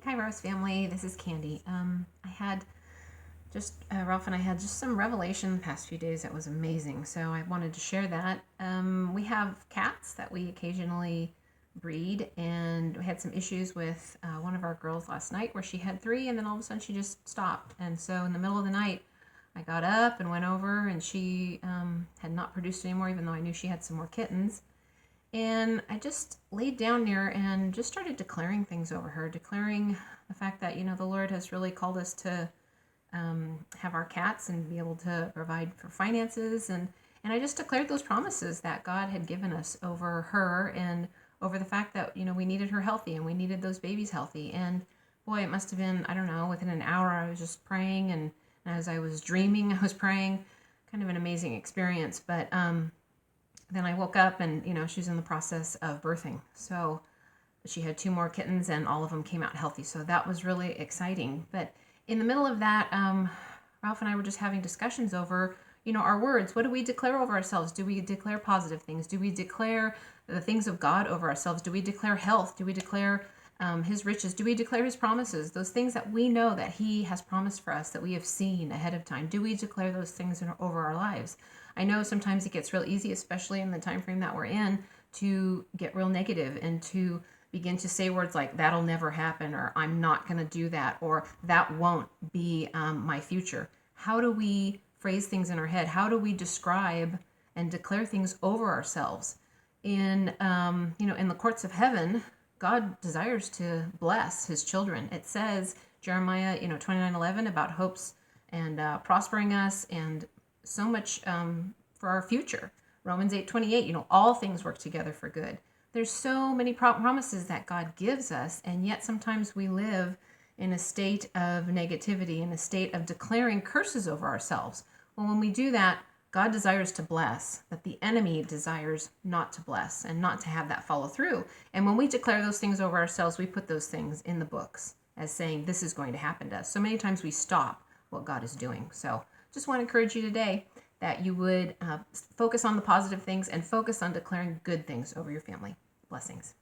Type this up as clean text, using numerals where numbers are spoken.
Hey, Kairos family, this is Candy. Ralph and I had just some revelation the past few days that was amazing, so I wanted to share that. We have cats that we occasionally breed, and we had some issues with one of our girls last night where she had three, and then all of a sudden she just stopped. And so in the middle of the night, I got up and went over, and she had not produced anymore, even though I knew she had some more kittens. And I just laid down near and just started declaring things over her, declaring the fact that, the Lord has really called us to have our cats and be able to provide for finances. And I just declared those promises that God had given us over her and over the fact that, we needed her healthy and we needed those babies healthy. And boy, it must have been, I don't know, within an hour I was just praying. And as I was dreaming, I was praying. Kind of an amazing experience. But then I woke up and, she's in the process of birthing. So she had two more kittens and all of them came out healthy. So that was really exciting. But in the middle of that, Ralph and I were just having discussions over, our words. What do we declare over ourselves? Do we declare positive things? Do we declare the things of God over ourselves? Do we declare health? Do we declare his riches? Do we declare his promises? Those things that we know that he has promised for us, that we have seen ahead of time. Do we declare those things over our lives? I know sometimes it gets real easy, especially in the time frame that we're in, to get real negative and to begin to say words like, that'll never happen, or I'm not going to do that, or that won't be my future. How do we phrase things in our head? How do we describe and declare things over ourselves? In the courts of heaven, God desires to bless his children. It says, Jeremiah 29:11, about hopes and prospering us and so much for our future. Romans 8:28, all things work together for good. There's so many promises that God gives us, and yet sometimes we live in a state of negativity, in a state of declaring curses over ourselves. Well, when we do that, God desires to bless, but the enemy desires not to bless and not to have that follow through. And when we declare those things over ourselves, we put those things in the books as saying this is going to happen to us. So many times we stop what God is doing. So just want to encourage you today that you would focus on the positive things and focus on declaring good things over your family. Blessings.